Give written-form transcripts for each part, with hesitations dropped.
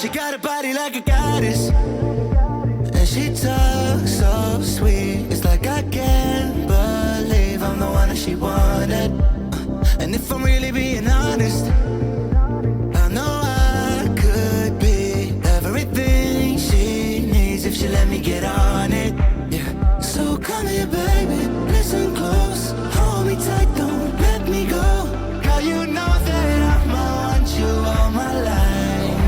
She got a body like a goddess, and she talks so sweet. It's like I can't believe I'm the one that she wanted. And if I'm really being honest, I know I could be everything she needs if she let me get on it. Yeah. So come here, baby, listen close, hold me tight, don't let me go. Girl, you know that I'ma want you all my life,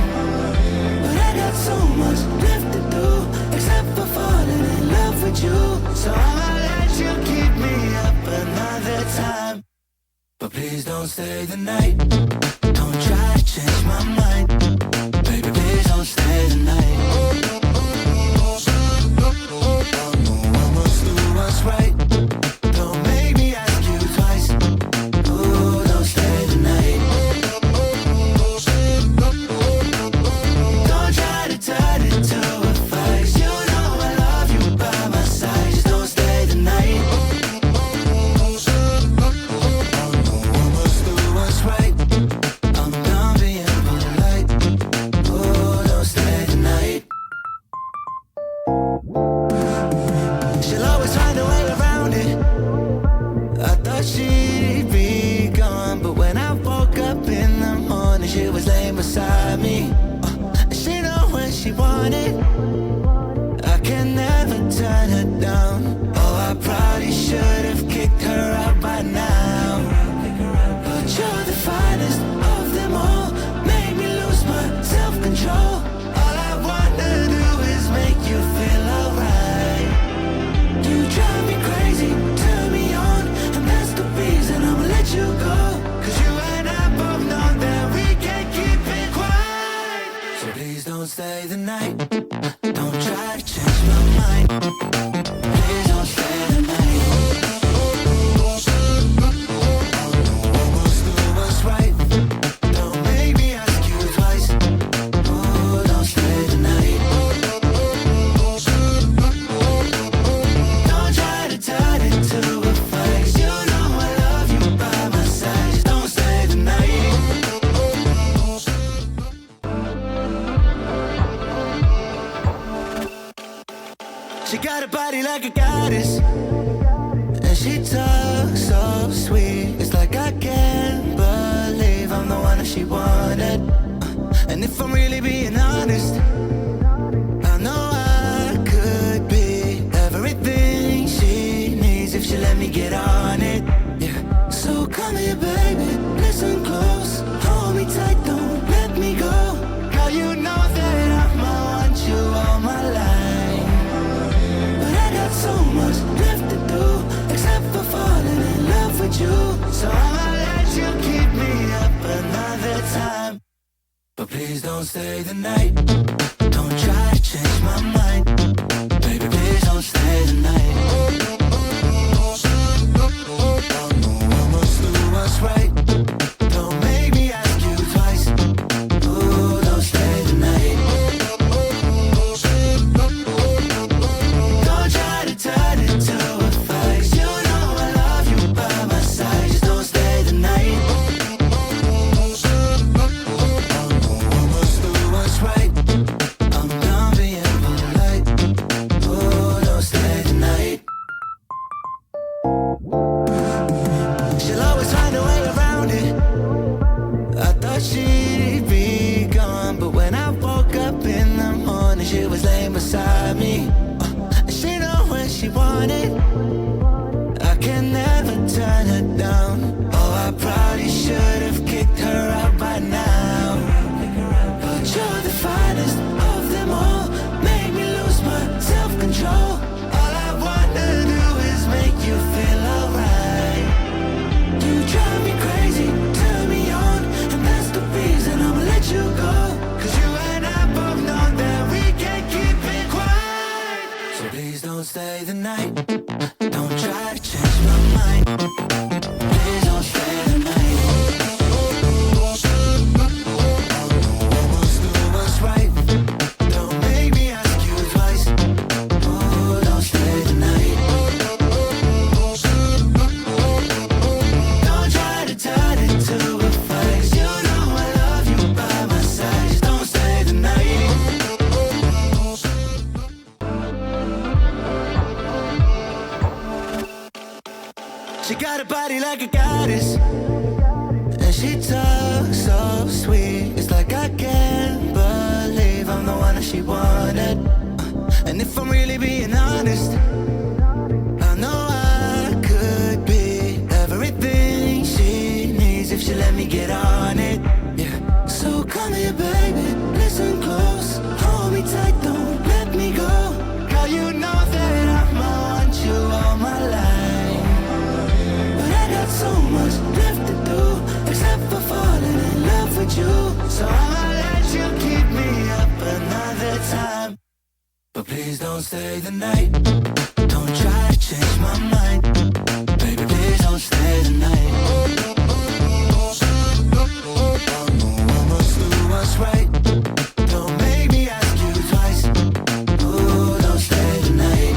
but I got so much left to do, except for falling in love with you. So I'ma let you keep me up another time, but please don't stay the night. Don't try to change my mind, baby, please don't stay the night. I must do what's right. Don't make me ask you twice. Ooh, don't stay the night. Don't try to turn it to a fight. You know I love you by my side. Just don't stay the night. I must do what's right. I'm done being polite. Ooh, don't stay the night. She'll always find a way around it. I thought she'd be gone, but when I woke up in the morning, she was laying beside me. She know when she wanted. I can never turn her down. Oh, I probably should have kicked her out by now, but you're the finest of them all. Made me lose my self-control. All I wanna do is make you feel alright. You drive me crazy, turn me on, and that's the reason I'ma let you go. Cause you and I both know that we can't keep it quiet. So please don't stay the night. Don't try to change my mind. Please don't stay the night. I must do what's right. Don't make me ask you twice. Ooh, don't stay the night. Don't try to turn it to a fight. You know I love you by my side. Just don't stay the night. She got a body like a goddess, and she talks so sweet. It's like I can't believe I'm the one that she wanted. And if I'm really being honest, I know I could be everything she needs if she let me get on it. Yeah. So come here, baby, listen close, hold me tight, don't let me go. Girl, you know that I'ma want you all my life, but I got so much left to do, except for falling in love with you. So I'ma let you keep me up another time, but please don't stay the night. Don't try to change my mind, baby, please don't stay the night. I must do what's right. Don't make me ask you twice. Ooh, don't stay the night. Don't try to turn it to a fight. You know I love you by my side. Just don't stay the night. I must do what's right. like a goddess, and she talks so sweet. It's like I can't believe I'm the one that she wanted. And if I'm really being honest, I know I could be everything she needs if she let me get on it. Yeah. So come here, baby, listen close, hold me tight, don't let me go. Girl, you know that I'ma want you all my life, but I got so much left to do, except for falling in love with you. So I'ma let you keep me up another time, but please don't stay the night. Don't try to change my mind, baby, please don't stay the night. Almost do what's right, don't make me ask you twice. Ooh, don't stay the night.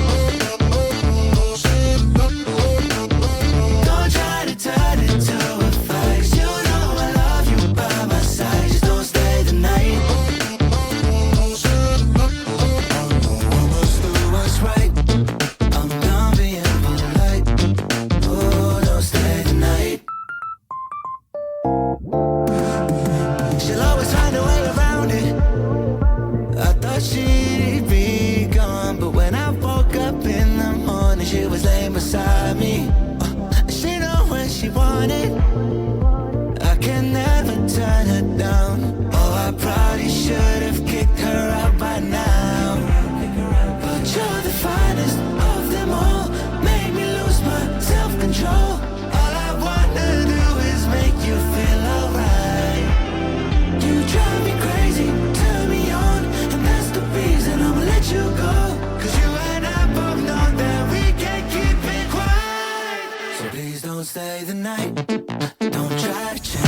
Don't try to turn it to a fight, 'cause you know I love you by my side. Just don't stay the night. Almost do what's right, I'm done being polite. Ooh, don't stay the night. She'll always find a way around it. I thought she'd be gone, but when I woke up in the morning, she was laying beside me. She know when she wanted, I can never turn her down. Oh, I probably should have kicked her out by now, but you're the finest of them all, made me lose my self-control. All I wanna do is make you feel alright. You drive me crazy, turn me on, and that's the reason I'ma let you go. 'Cause you and I both know that we can't keep it quiet. So please don't stay the night, don't try to change